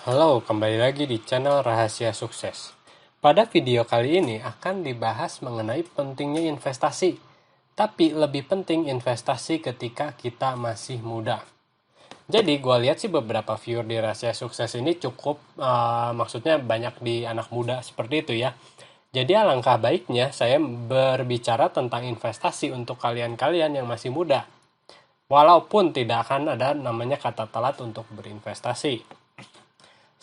Halo, kembali lagi di channel Rahasia Sukses. Pada video kali ini akan dibahas mengenai pentingnya investasi. Tapi lebih penting investasi ketika kita masih muda. Jadi gue lihat sih beberapa viewer di Rahasia Sukses ini cukup, maksudnya banyak di anak muda seperti itu ya. Jadi alangkah baiknya saya berbicara tentang investasi untuk kalian-kalian yang masih muda. Walaupun tidak akan ada namanya kata telat untuk berinvestasi.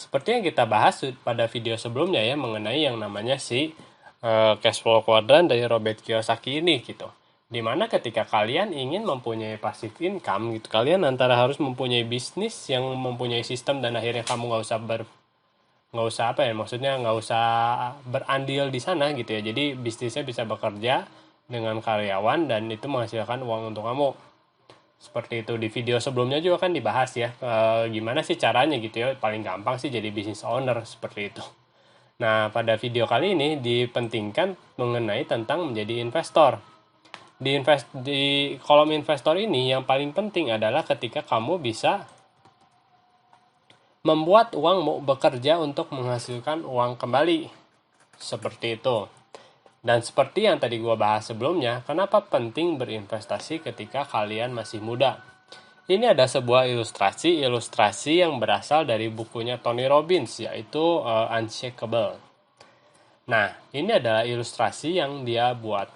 Seperti yang kita bahas pada video sebelumnya ya mengenai yang namanya cash flow quadrant dari Robert Kiyosaki ini gitu. Dimana ketika kalian ingin mempunyai passive income gitu, kalian antara harus mempunyai bisnis yang mempunyai sistem dan akhirnya kamu nggak usah apa ya maksudnya nggak usah berandil di sana gitu ya. Jadi bisnisnya bisa bekerja dengan karyawan dan itu menghasilkan uang untuk kamu. Seperti itu di video sebelumnya juga kan dibahas ya gimana sih caranya gitu ya, paling gampang sih jadi business owner seperti itu. Nah pada video kali ini dipentingkan mengenai tentang menjadi investor. Di kolom investor ini yang paling penting adalah ketika kamu bisa membuat uang bekerja untuk menghasilkan uang kembali seperti itu. Dan seperti yang tadi gue bahas sebelumnya, kenapa penting berinvestasi ketika kalian masih muda? Ini ada sebuah ilustrasi yang berasal dari bukunya Tony Robbins, yaitu Unshakable. Nah, ini adalah ilustrasi yang dia buat.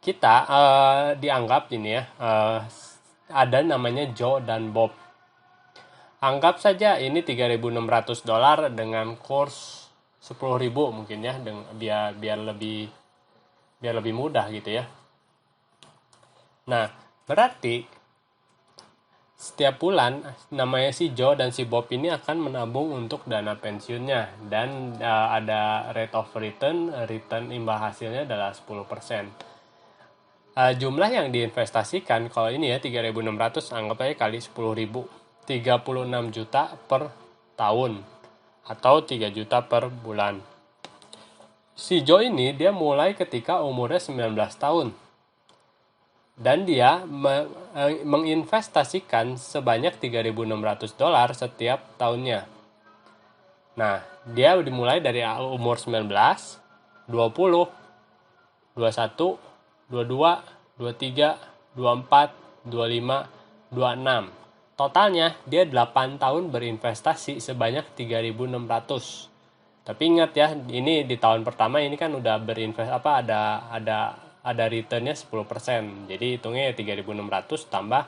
Kita dianggap ini ya, ada namanya Joe dan Bob. Anggap saja ini $3.600 dengan kurs 10.000 mungkin ya, biar lebih mudah gitu ya. Nah, berarti setiap bulan namanya si Joe dan si Bob ini akan menabung untuk dana pensiunnya dan ada rate of return imbal hasilnya adalah 10%. Jumlah yang diinvestasikan kalau ini ya 3.600 anggap aja kali 10.000, 36 juta per tahun atau 3 juta per bulan. Si Joe ini dia mulai ketika umurnya 19 tahun. Dan dia menginvestasikan sebanyak $3.600 setiap tahunnya. Nah, dia dimulai dari umur 19, 20, 21, 22, 23, 24, 25, 26. Totalnya dia 8 tahun berinvestasi sebanyak 3.600. Tapi ingat ya, ini di tahun pertama ini kan udah ada returnnya 10%. Jadi hitungnya ya 3.600 tambah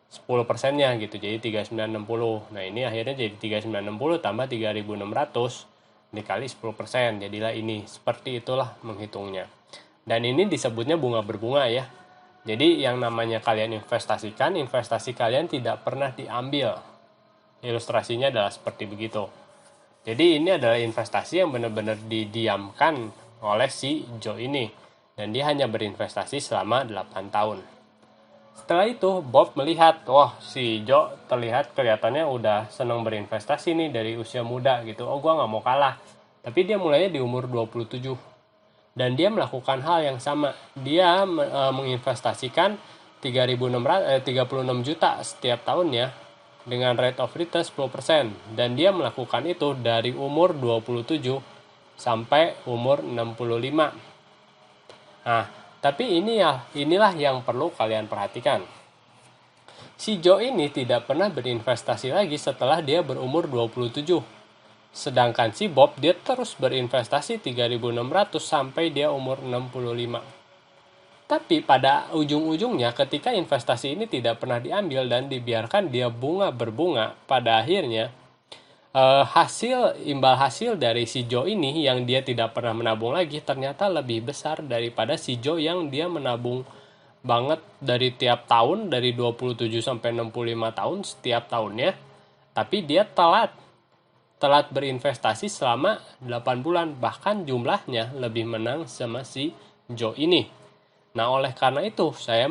10%-nya gitu. Jadi 3.960. Nah, ini akhirnya jadi 3.960 tambah 3.600 dikali 10%. Jadilah ini. Seperti itulah menghitungnya. Dan ini disebutnya bunga berbunga ya. Jadi yang namanya kalian investasikan, investasi kalian tidak pernah diambil. Ilustrasinya adalah seperti begitu. Jadi ini adalah investasi yang benar-benar didiamkan oleh si Joe ini. Dan dia hanya berinvestasi selama 8 tahun. Setelah itu Bob melihat, wah si Joe kelihatannya udah senang berinvestasi nih dari usia muda gitu. Oh gue gak mau kalah. Tapi dia mulainya di umur 27. Dan dia melakukan hal yang sama. Dia menginvestasikan 36 juta setiap tahunnya dengan rate of return 10%. Dan dia melakukan itu dari umur 27 sampai umur 65. Nah, tapi inilah yang perlu kalian perhatikan. Si Joe ini tidak pernah berinvestasi lagi setelah dia berumur 27. Sedangkan si Bob dia terus berinvestasi 3.600 sampai dia umur 65. Tapi pada ujung-ujungnya ketika investasi ini tidak pernah diambil dan dibiarkan dia berbunga, pada akhirnya imbal hasil dari si Joe ini yang dia tidak pernah menabung lagi ternyata lebih besar daripada si Joe yang dia menabung banget dari tiap tahun dari 27 sampai 65 tahun setiap tahunnya. Tapi dia telat berinvestasi selama 8 bulan, bahkan jumlahnya lebih menang sama si Joe ini. Nah, oleh karena itu saya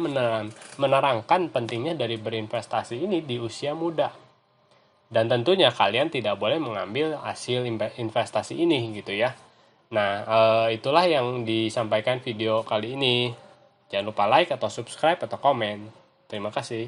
menerangkan pentingnya dari berinvestasi ini di usia muda. Dan tentunya kalian tidak boleh mengambil hasil investasi ini gitu ya. Nah, itulah yang disampaikan video kali ini. Jangan lupa like atau subscribe atau komen. Terima kasih.